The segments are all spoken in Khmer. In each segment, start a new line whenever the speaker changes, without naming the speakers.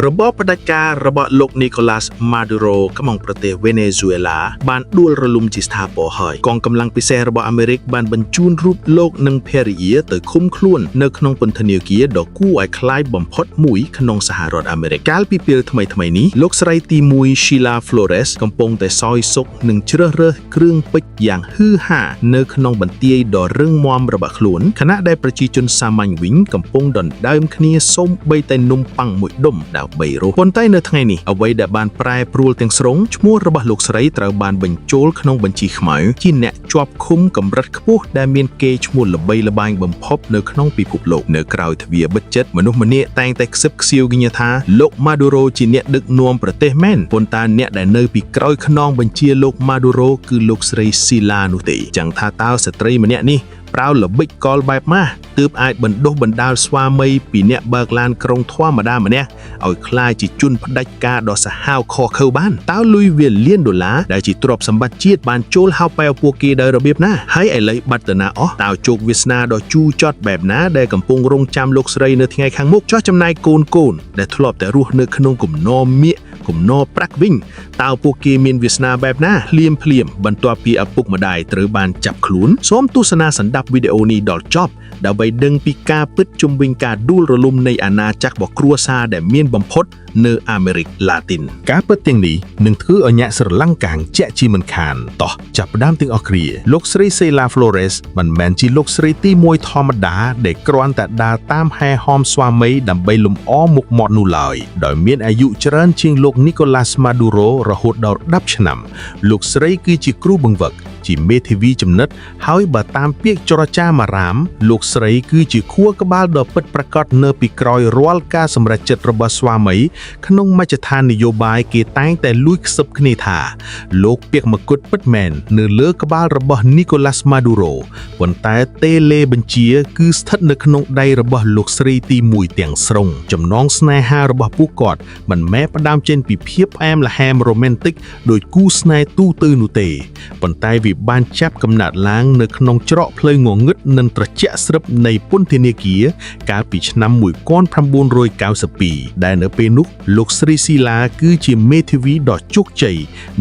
ระบอบเผด็จการระบอบโลกนิโคลัสมาดูโรกำลังประเทศเวเนซุเอลาบานดวลระลุมจิสตาปอหอยกองกำลังพิเศษระบอบอเมริกบานบรรจุรูปโลกนังเพรีเยแต่คุ้มคล้วนในขนมปนธเนียกีดอกกู้ไอคล้ายบ่มพดมุยขนมสหรัฐอเมริกาปีเปียทำไมนี้โลกสไลตีมุยชิลาฟลอเรสกำปงแต่ซอยซกหนึ่งเชื่อเร่เครื่องปิดอย่างฮือฮาในขนมบันเตียดอเรื่องมอมระบะขลุ่นคณะได้ประชีจนสามัญวิ่งกำปงดอนได้มคเนียส้มใบแต่นุ่มปังมุยดมดาวใบโรปนใต้ในทั้งนี้เอาไว้แต่บานปลายปลูเตียงสรงชั่วโมงระบะลูกสไลตราบานบรรโจลขนมบัญชีขมายที่เนะจวบคุ้มกับรัฐขบุได้เมียนเกจมูลระใบระบายบ่มพบในขนมปีผุโลกในกราวทวีบัจเจ็ตมนุษย์มันเนะแต่งแต่ซึบเซียวกิญญาธาโลกมาดูโรจีเนะดึกนวมประเทศแม่นปนตาเนะได้เนยปีกราวขนมบัญชีโลกมาดูโรคือลูกสไลซิลานุติจังท่าเต้าสตรีมันเนะนี่เปล่าหรือบิ๊กกอลแบบมาตืบไอ้บรรดบรรดาสวามีปีเนะเบิกลานกรงทั่วมาได้มาเนี่ยเอาคลายจิจุนพดักกาดอสหาวคอเข้าบ้านเต้าลุยเวียนเลี้ยนดอลลาร์ได้จิตรบสมบัติจีดบานโจลเฮาไปเอาพวกกีได้ระเบียบหน้าให้ไอ้เลยบัตรนาอ๋อเต้าโจกวิสนาดอจูจอดแบบน้าได้กำปงรงจำลูกสไลเนื้อที่ไงข้างมุกจอดจำนายโกนได้ทลอบแต่รูเนื้อขนมกลุ่มนอเมียกลุ่มนอปรักวิ่งเต้าพวกกีมีนวิสนาแบบน้าเลี่ยมบรรตัวปีอปุกมาได้ตรือบานจับขลุ่นซ้อมตุสนาสันดับวิดีโอนี้ดอลจอบดาวใบดึงปีกาปึดจุมวิงกาดูระลุมในอาณาจักรบอกครัวซาแด่เมียนบำพดเนออเมริกลาตินกาเปิดเตียงนี้หนึ่งถืออัญญะสรลังกางเจจีมันคานต่อจับด้ามติงออกเรียลูกสรีเซลาฟลอเรสมันแมนจีลูกสรีตีมวยธรรมดาเด็กกรอนแต่ดาตามแฮฮอมสวามีดำใบลุมอ้อมุกหมอดนูลอยโดยเมียนอายุเจริญชิงลูกนิโคลัสมาดูโรระหดดาวดับฉนำลูกสรีคือจีครูบังวักจีเมทวีจำนัดหายบาตามเปียกจรจามารามลูกสรีคือจีขั้วกบาลดอกปิดประกอบเนอปีกรอยรัวลกาสำหรับจัดระบสวามีขนมมาจะทานนโยบายเกตั้งแต่ลุยซับคเนธาโลกเปียกมกุฎปิดแมนเนื้อเลือกบาลระบนิโคลัสมาดูโรวันแต่เตเลบัญชีคือสถัดในขนมใดระบลูกสรีตีมวยเตียงสรงจำน้องสไนฮาระบผู้กอดมันแม้ประดามเจนปีเพียบแอมและแฮมโรแมนติกโดยกู้สไนตู้ตื้อนุเตปันไตวิบานจับกำนัดล้างในขนมเจาะเพลงงงึดนันตระเจสรับในปุ่นเทเนเกียกาปีชนำมวยก้อนพรำบุญโรยกาวสปีได้เนื้อเปนุกลูกสรีศิลาคือจีเมทวีดอจุกใจ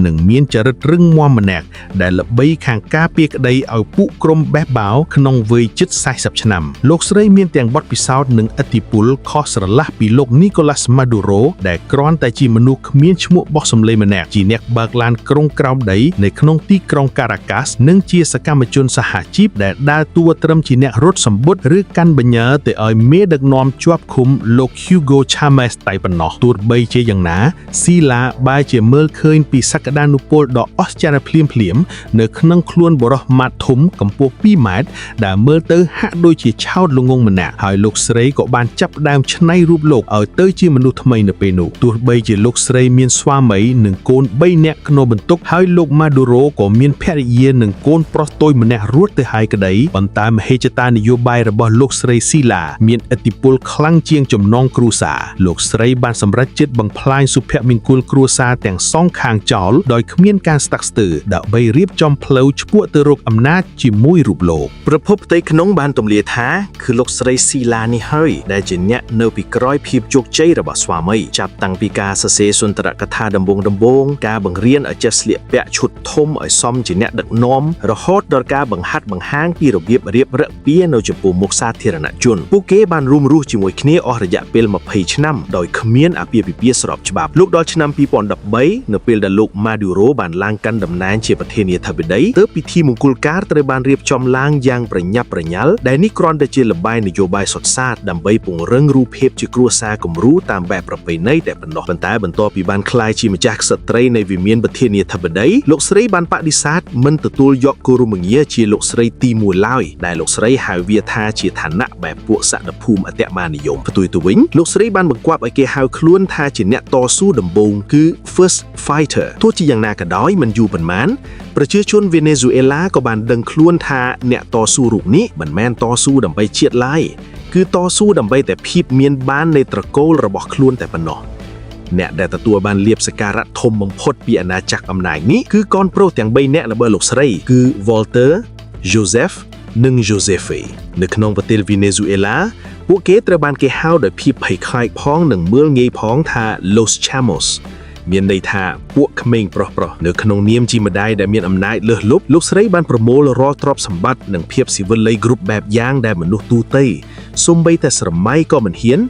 หนึ่งเมียนจริตรึงมอมแนกได้ละใบขางกาเปียกใดเอาปุกรมแบบบ่าวขนมเวยจิตไซสับชนำลูกสรีเมียนแต่งบอดพิซาวหนึ่งอติปุลคอสระละปีโลกนิโคลัสมาดูโรได้กรอนแต่จีมนุษย์เมียนชมุบอกสมเลมแนกจีเนกบากลานกรงกราวใดในขนมตีกรองการากัสนึ่งเจียสกามจนสหจีบได้ดาตัวเติมจีเนกรถสมบูรณ์หรือกันบัญญัติแต่เอาเมดักนอมจวบคุมโลกฮิวโกชาเมสไตปนอตัวใบเจอย่างหนาซีลาบายเจเมิลเคยปีสักดานุโปลดออสจาร์เพลียมเนื้อขนมคล้วนบรมาทุมกับพวกปีหมาดด่าเมิลเตอร์ฮะโดยเชี่ยชาวลงงมันหนาหายลูกสไลก็บานจับดามชนัยรูปโลกเอาเตอร์จีมนุษย์ทำไมเนเปนูตัวใบเจลูกสไลมีนสวามีหนึ่งโกนใบเนกขนมบรรทุกหายลูกมาดูโรก็มีนแพทย์เยียหนึ่งโกนโปรโตยมันเนรวดแต่หายกระไดปันตามเฮจตานโยบายระบอบลูกสไลซีลามีนอติปุลคลั่งเจียงจมน้องครูสาลูกสไลบานสำรัจจิตบังพลายสุภมินกุลครัวซาแต่งซ่องคางจอลโดยขมิ้นการสตักสตือดาวใบเรียบจอมเพลวชั่วเตรกอำนาจจิมุยรูปโลกประพบไตขนมบานตมเลียท้าคือลูกสไลซีลานี่เฮยได้จินเนะเนอปีกร้อยพีบจุกใจระบสวามีจับตังปีกาเสเสสุนตระกถาดำบงกาบังเรียนอาจจะเสลียเปะชุดทมไอซอมจินเนะดักน้อมระฮอดดอร์กาบังฮัดบังห้างปีระเบียบเรียบระเปียโนจปูมุกซาเทรณจุนผู้เก็บานรุมรู้จิมวยคเนอระยะเปลมาเพย์ชนำโดยขมิ้นอาเปียปีสอบฉบับลูกดอชนำปีปอนดับใบเนเปลดลูกมาดูโรบานลางกันดำนานเชียประเทศเนียทบิดได้เติบพิธีมงกุลการตระบานเรียบจอมลางยางประยับประยัลได้นิกรอนได้เจลบายนโยบายสดซาดดำใบปุ่งเริงรูเพบจิกรัวซากมรู้ตามแบบประเพณีแต่เป็นนอกบรรทายบรรทอปีบานคลายชิมจากสตรีในวิเมียนประเทศเนียทบิดได้ลูกสไลบานปะดิซาดมันตะตูลยกกูรุมังเยเชียลูกสไลตีมูลายได้ลูกสไลหายเวียธาเชียฐานะแบบพวกสัตว์ภูมิอเตมานิยมประตูตัววิ่งลูกสไลบานบังกวาบไอเกหาวคล้วนทาเจเนต่อสู้ดำบงคือ first fighter ทั่วที่อย่างนากระดอยมันอยู่บนมันประชาชนเวเนซุเอลาก็บานดังคล้วนทาเนี่ยต่อสู้รูปนี้มันแม่นต่อสู้ดำไปเชียดไล่คือต่อสู้ดำไปแต่พีบเมียนบ้านในตะโกลระบอกคล้วนแต่ปนอเนี่ยแต่ตัวบานเลียบสการะทมบังพดปีอาณาจักรอำนาจนี้คือก้อนโปรแต่งใบเนี่ยระเบิดลูกสไลคือวอลเตอร์โจเซฟ និង Josefe នៅក្នុងប្រទេស Venezuela ពួកគេត្រូវបានគេហៅដោយភាពភ័យខ្លាចផងនិងមើលងាយផងថា Los Chamos មានន័យថាពួកក្មេងប្រុសៗនៅក្នុងនាមជាម្ដាយដែលមានអំណាចលើសលប់លោកស្រីបានប្រមូលរាល់ទ្រព្យសម្បត្តិនិងភាពស៊ីវិល័យគ្រប់បែបយ៉ាងដែលមនុស្សទូទៅសូម្បីតែស្រមៃក៏មិនហ៊ាន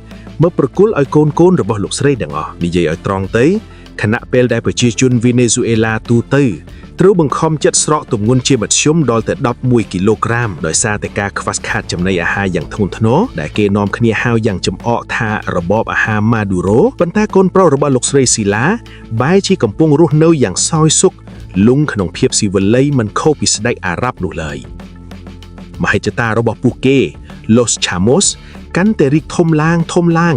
មកប្រគល់ឲ្យកូនរបស់លោកស្រីទាំងអស់និយាយឲ្យត្រង់ទៅខណៈពេលដែលប្រជាជន Venezuela ទូទៅត្រូវបង្ខំចិត្តស្រកទម្ងន់ជាមធ្យមដល់ទៅ11គីឡូក្រាមដោយសារតែការខ្វះខាតចំណីអាហារយ៉ាងធ្ងន់ធ្ងរដែលគេនាំគ្នាហៅយ៉ាងចំអកថារបបអាហារ Maduro ប៉ុន្តែកូនប្រុសរបស់លោកស្រីស៊ីឡាបែរជាកំពុងរស់នៅយ៉ាងសោយសុខលង់ក្នុងភាពស៊ីវិល័យមិនខុសពីស្ដេចអារ៉ាប់នោះឡើយមហិច្ឆតារបស់ពួកគេ Los Chamos កាន់តែរីកធំឡើង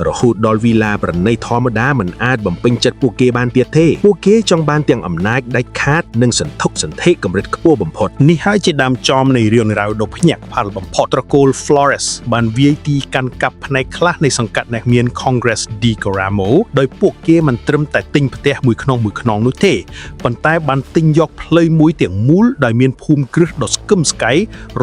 រហូតដល់វីឡាប្រណីធម្មតាមិនអាចបំពេញចិត្តពួកគេបានទៀតទេពួកគេចង់បានទាំងអំណាចដាច់ខាតនិងសន្ធឹកសន្ធាកម្រិតខ្ពស់បំផុតនេះហើយជាដើមចំនៃរឿងរ៉ាវដ៏ភ្ញាក់ផ្អើលបំផុតត្រកូល Flores បានវាយទីកាន់កាប់ផ្នែកខ្លះនៃសង្កាត់អ្នកមាន Congress de Caramo ដោយពួកគេមិនត្រឹមតែទិញផ្ទះមួយខ្នងនោះទេប៉ុន្តែបានទិញយកផ្លូវមួយទាំងមូលដោយមានភូមិគ្រឹះដ៏ស្កឹមស្កៃ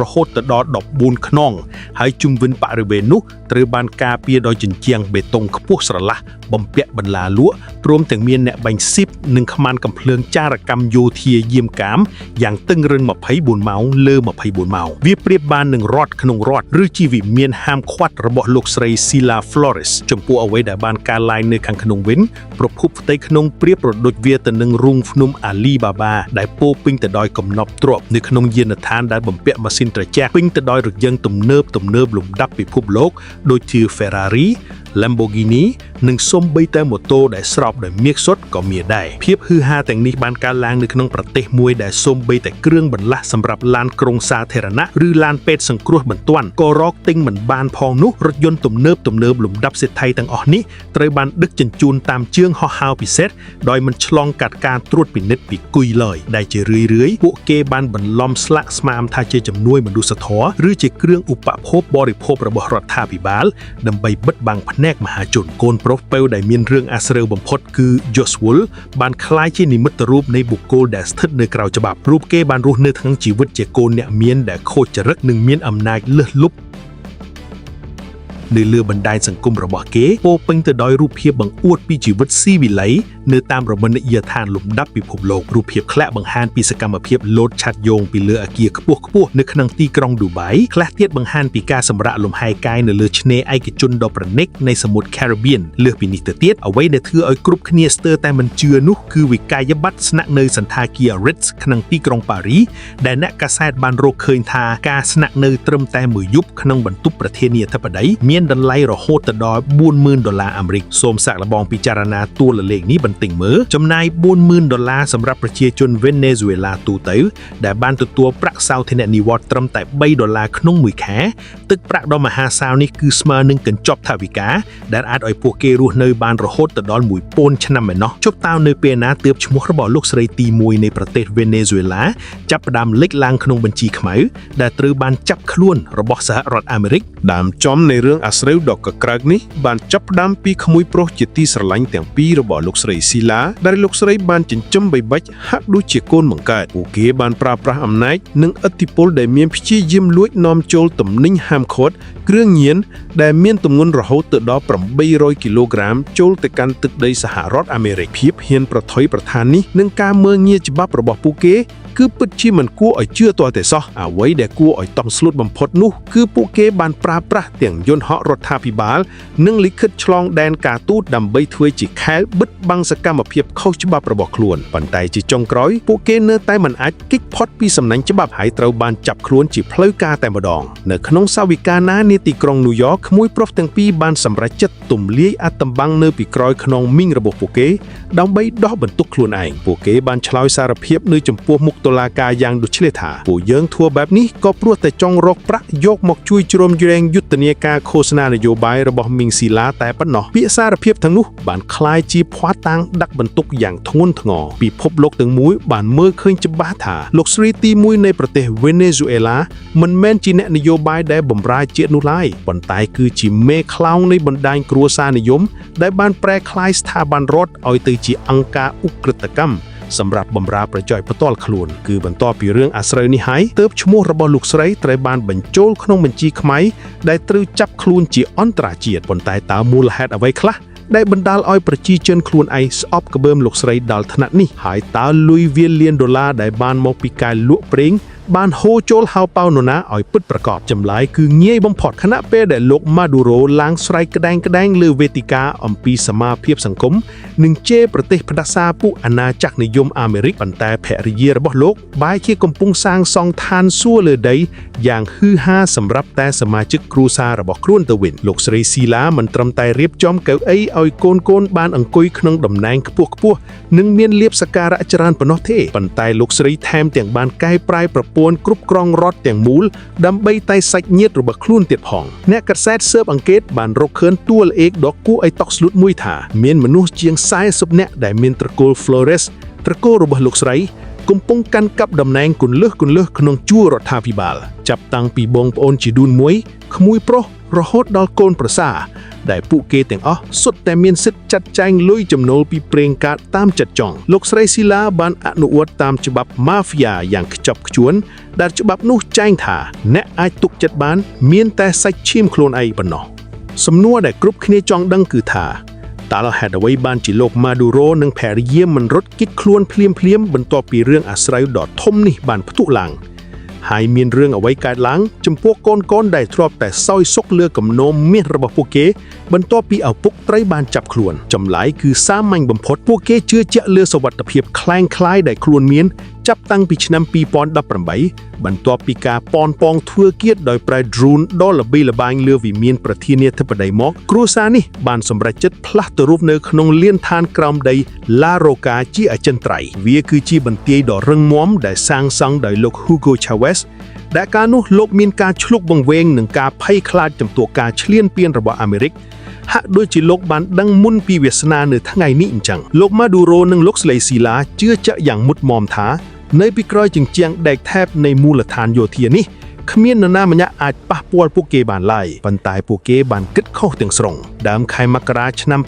រហូតទៅដល់14ខ្នងហើយជុំវិញបរិវេណនោះត្រូវបានការពារដោយជញ្ជាំងបេតុងខ្ពស់ស្រឡះបំពាក់បន្លាលក់ព្រមទាំងមានអ្នកបាញ់ស៊ីបនិងខ្មាន់កំភ្លើងចារកម្មយោធាយាមកាមយ៉ាងតឹងរឹង24ម៉ោងលើ24ម៉ោងវាប្រៀបបាននឹងរដ្ឋក្នុងរដ្ឋឬជាវិមានហាមឃាត់របស់លោកស្រី Sila Flores ចំពោះអ្វីដែលបានកើតឡើងនៅខាងក្នុងវិញប្រភពផ្ទៃក្នុងប្រៀបប្រដូចវាទៅនឹងរូងភ្នំ Alibaba ដែលពោពេញទៅដោយកំណប់ទ្រព្យនៅក្នុងយានដ្ឋានដែលបំពាក់ម៉ាស៊ីនត្រជាក់ពេញទៅដោយរថយន្តទំនើបលំដាប់ពិភពលោកដូចជា Ferrari Lamborghini និងសូម្បីតែម៉ូតូដែលស្រោបដោយមាសសុទ្ធក៏មានដែរភាពហ៊ឺហាទាំងនេះបានកើតឡើងនៅក្នុងប្រទេសមួយដែលសូម្បីតែគ្រឿងបន្លាស់សម្រាប់ឡានក្រុងសាធារណៈឬឡានពេទ្យសង្គ្រោះបន្ទាន់ក៏រកទិញមិនបានផងនោះរថយន្តទំនើបលំដាប់សេដ្ឋីទាំងអស់នេះត្រូវបានដឹកជញ្ជូនតាមជើងហោះហើរពិសេសដោយមិនឆ្លងកាត់ការត្រួតពិនិត្យពីគុយឡើយដែលជារឿយៗពួកគេបានបន្លំស្លាកស្មាមថាជាជំនួយមនុស្សធម៌ឬជាគ្រឿងឧបភោគបរិភោគរបស់រដ្ឋាភិបាលដើម្បីបិទបាំងភ្នែកមហាជនកូនប្រុសពៅដែលមានរឿងអាស្រូវបំផុតគឺ Joshua បានក្លាយជានិមិត្តរូបនៃបុគ្គលដែលស្ថិតនៅក្រៅច្បាប់រូបគេបានរស់នៅក្នុងជីវិតជាកូនអ្នកមានដែលខូចចរិតនិងមានអំណាចលើសលប់នៅលើបណ្ដាញសង្គមរបស់គេពោពេញទៅដោយរូបភាពបង្អួតពីជីវិតស៊ីវិល័យនៅតាមរមណីយដ្ឋានលំដាប់ពិភពលោករូបភាពខ្លះបង្ហាញពីសកម្មភាពលោតឆាត់យោងពីលើអគារខ្ពស់ៗនៅក្នុងទីក្រុងឌូបៃខ្លះទៀតបង្ហាញពីការសម្រាកលំហែកាយនៅលើឆ្នេរឯកជនដ៏ប្រណិតនៃសមុទ្រ Caribbean លើសពីនេះទៅទៀតអ្វីដែលធ្វើឲ្យគ្រប់គ្នាស្ទើរតែមិនជឿនោះគឺវិក័យប័ត្រស្នាក់នៅសន្តាគារ Ritz ក្នុងទីក្រុងប៉ារីដែលអ្នកកាសែតបានរកឃើញថាការស្នាក់នៅត្រឹមតែមួយយប់ក្នុងបន្ទប់ប្រធានាធិបតីមានតម្លៃរហូតដល់$40,000អាមេរិកសូមសាកល្បងពិចារណាតួលេខនេះបន្តិចមើលចំណាយ$40,000សម្រាប់ប្រជាជន Venezuela ទូទៅដែលបានទទួលប្រាក់សោធននិវត្តន៍ត្រឹមតែ$3ក្នុងមួយខែទឹកប្រាក់ដ៏មហាសាលនេះគឺស្មើនឹងកញ្ចប់ថវិកាដែលអាចឲ្យពួកគេរស់នៅបានរហូតដល់1000ឆ្នាំឯណោះជប់តើនៅពេលណាទើបឈ្មោះរបស់លោកស្រីទី1នៃប្រទេស Venezuela ចាប់ផ្ដើមលេចឡើងក្នុងបញ្ជីខ្មៅដែលត្រូវបានចាប់ខ្លួនរបស់សហរដ្ឋអាមេរិកដើមចំនៃរឿងអាស្រូវដ៏កក្រើកនេះបានចាប់ផ្ដើមពីក្មួយប្រុសជាទីស្រឡាញ់ទាំងពីររបស់លោកស្រីស៊ីឡាដែលលោកស្រីបានចិញ្ចឹមបីបាច់ហាក់ដូចជាកូនបង្កើតពួកគេបានប្រើប្រាស់អំណាចនិងឥទ្ធិពលដែលមានព្យាយាមលួចនាំចូលទំនិញហាមឃាត់គ្រឿងញៀនដែលមានទម្ងន់រហូតទៅដល់800គីឡូក្រាមចូលទៅកាន់ទឹកដីសហរដ្ឋអាមេរិកភាពហ៊ានប្រថុយប្រថាននេះនិងការមើលងាយច្បាប់របស់ពួកគេគឺពិតជាមិនគួរឲ្យជឿទាល់តែសោះអ្វីដែលគួរឲ្យតង់ស្លុតបំផុតនោះគឺពួកគេបានប្រើប្រាស់ទាំងយន្តហោះរដ្ឋាភិបាលនិងលិខិតឆ្លងដែនការទូតដើម្បីធ្វើជាខែលបិទបាំងសកម្មភាពខុសច្បាប់របស់ខ្លួនប៉ុន្តែជាចុងក្រោយពួកគេនៅតែមិនអាចគេចផុតពីសំណាញ់ច្បាប់ហើយត្រូវបានចាប់ខ្លួនជាផ្លូវការតែម្ដងនៅក្នុងសាវិកាណានាទីក្រុងញូវយ៉កក្មួយប្រុសទាំងពីរបានសម្រេចចិត្តទម្លាយអាថ៌កំបាំងនៅពីក្រោយខ្នងមីងរបស់ពួកគេដើម្បីដោះបន្ទុកខ្លួនឯងពួកគេបានឆ្លើយសារភាពនៅចំពោះមុខតុលាការយ៉ាងដូចឆ្លេះថាពួកយើងធ្វើបែបនេះក៏ព្រោះតែចង់រកប្រាក់យកមកជួយជ្រោមជ្រែងយុទ្ធនាការឃោសនានយោបាយរបស់មីងស៊ីឡាតែប៉ុណ្ណោះពាក្យសារភាពទាំងនោះបានคล้ายជាភ័ស្តុតាងដាក់បន្ទុកយ៉ាងធ្ងន់ធ្ងរពិភពលោកទាំងមូលបានមើលឃើញច្បាស់ថាលោកស្រីទី1នៃប្រទេស Venezuela មិនមែនជាអ្នកនយោបាយដែលបម្រើជាតិនោះឡើយប៉ុន្តែគឺជាមេខ្លោងនៃបណ្ដាញគ្រួសារនិយមដែលបានប្រែក្លាយស្ថាប័នរដ្ឋឲ្យទៅជាអង្គការឧក្រិដ្ឋកម្ម
សម្រាប់បម្រើប្រយោជន៍ផ្ទាល់ខ្លួនគឺបន្ទាប់ពីរឿងអាស្រូវនេះហើយទើបឈ្មោះរបស់លោកស្រីត្រូវបានបញ្ចូលក្នុងបញ្ជីខ្មៅដែលត្រូវចាប់ខ្លួនជាអន្តរជាតិប៉ុន្តែតើមូលហេតុអ្វីខ្លះដែលបណ្ដាលឲ្យប្រជាជនខ្លួនឯងស្អប់ក្បឺមលោកស្រីដល់ថ្នាក់នេះហើយតើលុយវាលានដុល្លារដែលបានមកពីការលក់ប្រេងបានហូរចូលហៅប៉ៅនរណាឲ្យពិតប្រាកដចម្លើយគឺងាយបំផុតខណៈពេលដែលលោកម៉ាឌូរ៉ូឡើងស្រែកក្តែងលើវេទិកាអំពីសមាភិបសង្គមនិងជេរប្រទេសផ្ដាសាពួកអាណាចក្រនិយមអាមេរិកប៉ុន្តែភរិយារបស់លោកបែរជាកំពុងសាងសង់ឋានសួគ៌លើដីយ៉ាងហ៊ឺហាសម្រាប់តែសមាជិកគ្រួសាររបស់ខ្លួនទៅវិញលោកស្រីស៊ីឡាមិនត្រឹមតែរៀបចំកៅអីឲ្យកូនបានអង្គុយក្នុងតំណែងខ្ពស់និងមានលៀបសក្ការៈច្រើនប៉ុណ្ណោះទេប៉ុន្តែលោកស្រីថែមទាំងបានកែប្រែប្រព័ន្ធគ្រប់គ្រងរដ្ឋទាំងមូលដើម្បីតែសាច់ញាតិរបស់ខ្លួនទៀតផងអ្នកកាសែតស៊ើបអង្កេតបានរកឃើញតួលេខដ៏គួរឲ្យតក់ស្លុតមួយថាមានមនុស្សជាង40នាក់ដែលមានត្រកូល Flores ត្រកូលរបស់លោកស្រីកំពុងកាន់កាប់តំណែងគន្លឹះក្នុងជួររដ្ឋាភិបាលចាប់តាំងពីបងប្អូនជីដូនមួយក្មួយប្រុសរហូតដល់កូនប្រសាដែលពួកគេទាំងអស់សុទ្ធតែមានសិទ្ធិចាត់ចែងលុយចំណូលពីប្រេងកាតតាមចិត្តចង់លោកស្រីស៊ីឡាបានអនុវត្តតាមច្បាប់ Mafia យ៉ាងខ្ជាប់ខ្ជួនដែលច្បាប់នោះចែងថាអ្នកអាចទុកចិត្តបានមានតែសាច់ឈាមខ្លួនឯងប៉ុណ្ណោះសំណួរដែលគ្រប់គ្នាចង់ដឹងគឺថាតើហេតុអ្វីបានជាលោកម៉ាឌូរ៉ូនិងភរិយាមិនរត់គេចខ្លួនភ្លាមបន្ទាប់ពីរឿងអាស្រូវដ៏ធំនេះបានផ្ទុះឡើងហើយមានរឿងអ្វីកើតឡើងចំពោះកូនដែលធ្លាប់តែសោយសុខលើគំនោមមាសរបស់ពួកគេបន្ទាប់ពីឪពុកត្រីបានចាប់ខ្លួនចម្លើយគឺសាមញ្ញបំផុតពួកគេជឿជាក់លើសុវត្ថិភាពคล้ายដែលខ្លួនមានចាប់តាំងពីឆ្នាំ2018បន្ទាប់ពីការប៉នប៉ងធ្វើគៀតដោយប្រើ drone ដ៏ល្បីល្បាញលើវិមានប្រធានាធិបតីមកគ្រួសារនេះបានសម្រេចចិត្តផ្លាស់ទៅរស់នៅក្នុងលានដ្ឋានក្រោមដី La Roca ជាអចិន្ត្រៃយ៍វាគឺជាបន្ទាយដ៏រឹងមាំដែលសាងសង់ដោយលោក Hugo Chavez ដែលកាលនោះលោកមានការឆ្លុកបង្វែងនឹងការភ័យខ្លាចចំពោះការឈ្លានពានរបស់អាមេរិកហាក់ដូចជាលោកបានដឹងមុនពីវាសនានៅថ្ងៃនេះអញ្ចឹងលោកម៉ាឌូរ៉ូនិងលោកស្រីស៊ីឡាជឿជាក់យ៉ាងមុតមមថានៅពីក្រោយជញ្ជាំងដែកថែបនៃមូលដ្ឋានយោធានេះគ្មាននរណាម្នាក់អាចប៉ះពាល់ពួកគេបានឡើយប៉ុន្តែពួកគេបានគិតខុសទាំងស្រុងដើមខែមករាឆ្នាំ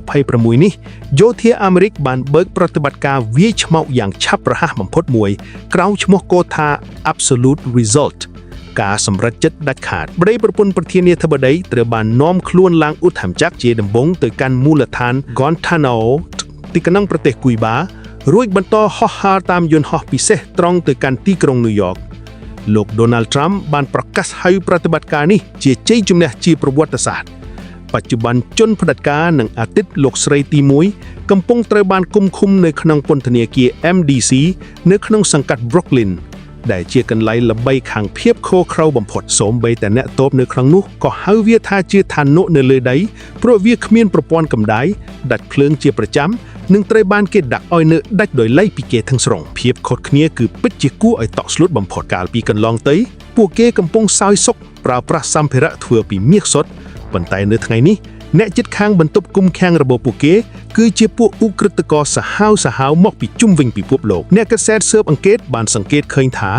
2026នេះយោធាអាមេរិកបានបើកប្រតិបត្តិការវាយឆ្មោកយ៉ាងឆាប់រហ័សបំផុតមួយក្រោមឈ្មោះកូដថា Absolute Result ការសម្រេចចិត្តដាច់ខាតប្តីប្រពន្ធប្រធានាធិបតីត្រូវបាននាំខ្លួនឡើងឧទ្ធម្ចាកជាដំបូងទៅកាន់មូលដ្ឋាន Guantanamo ទីក្រុងប្រទេសគូប៊ារួចបន្តហោះហើរតាមយន្តហោះពិសេសត្រង់ទៅកាន់ទីក្រុងញូវយ៉កលោក Donald Trump បានប្រកាសហៅប្រតិបត្តិការនេះជាជ័យជំនះជាប្រវត្តិសាស្ត្របច្ចុប្បន្នជនផ្ដាច់ការនិងអាទិត្យលោកស្រីទី1កំពុងត្រូវបានគុំឃុំនៅក្នុងពន្ធនាគារ MDC នៅក្នុងសង្កាត់ Brooklynដែលជាកន្លែងល្បីខាងភាពខុសក្រៅបំផុតសូម្បីតែអ្នកតបនៅក្នុងនោះក៏ហៅវាថាជាឋានៈនៅលើដីព្រោះវាគ្មានប្រព័ន្ធកម្ដៅដាច់ភ្លើងជាប្រចាំនិងត្រូវបានគេដាក់ឲ្យនៅដាច់ដោយឡែកពីគេទាំងស្រុងភាពខុសគ្នាគឺពិតជាគួរឲ្យតក់ស្លុតបំផុតកាលពីកន្លងទៅពួកគេកំពុងសោយសុខប្រើប្រាស់សម្ភារៈធ្វើពីមាសសុទ្ធប៉ុន្តែនៅថ្ងៃនេះអ្នកជិតខាងបន្ទប់គុំខាំងរបស់ពួកគេគឺជាពួកឧក្រិដ្ឋករសាហាវមកពីជុំវិញពិភពលោកអ្នកកាសែតស៊ើបអង្កេតបានសង្កេតឃើញថា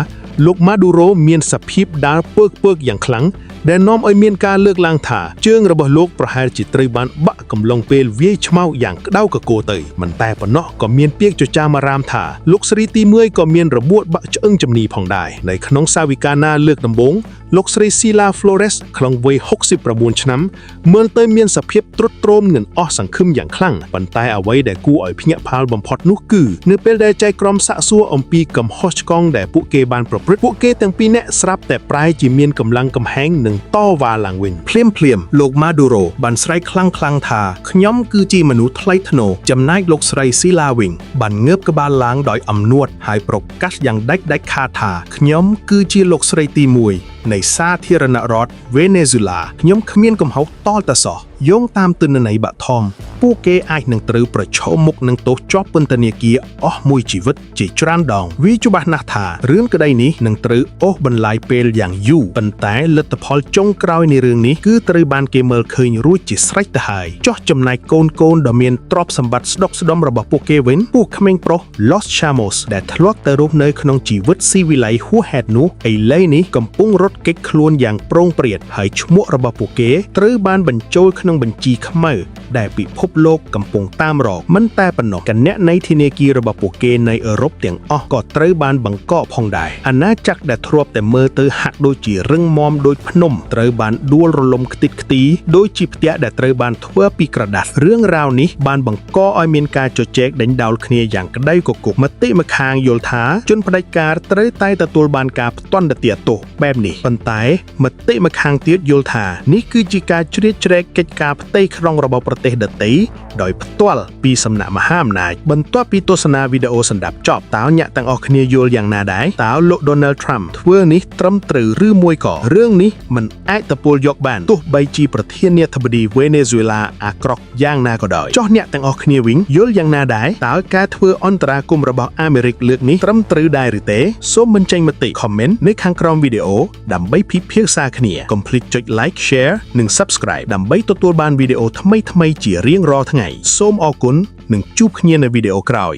លោកម៉ាឌូរ៉ូមានសភាពដើរពើកយ៉ាងខ្លាំងដែលនាំឲ្យមានការលើកឡើងថាជើងរបស់លោកប្រហែលជាត្រូវបានបាក់កំឡុងពេលវាយឆ្មោកយ៉ាងក្តៅកកូរទៅមិនតែប៉ុណ្ណោះក៏មានពាក្យចចាមអារាមថាលោកស្រីទី1ក៏មានរបួសបាក់ឆ្អឹងជំនីផងដែរនៅក្នុងសាវិកាណាលើកដំបូងលោកស្រីស៊ីឡា Flores ក្នុងវ័យ69ឆ្នាំមើលទៅមានសភាពទ្រុឌទ្រោមនិងអស់សង្ឃឹមយ៉ាងខ្លាំងប៉ុន្តែអ្វីដែលគួរឲ្យភ្ញាក់ផ្អើលបំផុតនោះគឺនៅពេលដែលចែកក្រុមសាកសួរអំពីកំហុសឆ្គងដែលពួកគេបានប្រព្រឹត្តពួកគេទាំងពីរនាក់ស្រាប់តែប្រែជាមានកម្លាំងកំហែងនិងតវ៉ាឡើងវិញភ្លាមលោកម៉ាឌូរ៉ូបានស្រែកខ្លាំងថាខ្ញុំគឺជាមនុស្សថ្លៃថ្នូរចំណែកលោកស្រីស៊ីឡាវិញបានងើបក្បាលឡើងដោយអំនួតហើយប្រកាសយ៉ាងដាច់ខាតថាខ្ញុំគឺជាលោកស្រីទី1នៃសាធារណរដ្ឋវេណេស៊ុលាខ្ញុំគ្មានកំហុសតល់តែសោះយោងតាមទិន្នន័យបាក់ថមពួកគេអាចនឹងត្រូវប្រឈមមុខនឹងទោសជាប់ពន្ធនាគារអស់មួយជីវិតជាច្រើនដងវាច្បាស់ណាស់ថារឿងក្តីនេះនឹងត្រូវអូសបន្លាយពេលយ៉ាងយូរប៉ុន្តែលទ្ធផលចុងក្រោយនៃរឿងនេះគឺត្រូវបានគេមើលឃើញរួចជាស្រេចទៅហើយចោះចំណែកកូនដ៏មានទ្រព្យសម្បត្តិស្ដុកស្ដម្ភរបស់ពួកគេវិញពួកក្មេងប្រុស Los Chamos ដែលធ្លាប់តែរស់នៅក្នុងជីវិតស៊ីវិល័យហួសហេតុនោះឥឡូវនេះកំពុងរត់គេចខ្លួនយ៉ាងប្រងព្រាតហើយឈ្មោះរបស់ពួកគេត្រូវបានបញ្ចូលក្នុង ក្នុងបញ្ជីខ្មៅដែលពិភពលោកកំពុងតាមរកមិនតែប៉ុណ្ណោះគណៈនៃធនាគាររបស់ពួកគេនៅអឺរ៉ុបទាំងអស់ក៏ត្រូវបានបង្កកផងដែរអាណាចក្រដែលធ្លាប់តែមើលទៅហាក់ដូចជារឹងមាំដូចភ្នំត្រូវបានដួលរលំខ្ទេចខ្ទីដូចជាផ្ទះដែលត្រូវបានធ្វើពីក្រដាសរឿងរ៉ាវនេះបានបង្កឲ្យមានការជជែកដេញដោលគ្នាយ៉ាងក្តីគគុកមតិម្ខាងយល់ថាជនផ្ដាច់ការត្រូវតែទទួលបានការផ្តន្ទាទោសបែបនេះប៉ុន្តែមតិម្ខាងទៀតយល់ថានេះគឺជាការជ្រៀតជ្រែកកិច្ចការផ្ទៃក្នុងរបស់ប្រទេសដទៃដោយផ្ទាល់ពីសំណាក់មហាអំណាចបន្ទាប់ពីទស្សនាវីដេអូសម្ដាប់ចប់តើអ្នកទាំងអស់គ្នាយល់យ៉ាងណាដែរតើលោក Donald Trump ធ្វើនេះត្រឹមត្រូវឬមួយក៏រឿងនេះមិនអាចទទួលយកបានទោះបីជាប្រធានាធិបតីវេណេស៊ុយឡាអាក្រក់យ៉ាងណាក៏ដោយចុះអ្នកទាំងអស់គ្នាវិញយល់យ៉ាងណាដែរតើការធ្វើអន្តរាគមន៍របស់អាមេរិកលើកនេះត្រឹមត្រូវដែរឬទេសូមបញ្ចេញមតិ comment នៅខាងក្រោមវីដេអូដើម្បីពិភាក្សាគ្នាកុំភ្លេចចុច like share និង subscribe ដើម្បីទទួលបានវីដេអូថ្មីៗជារៀងរាល់ថ្ងៃសូមអរគុណនិងជួបគ្នានៅវីដេអូក្រោយ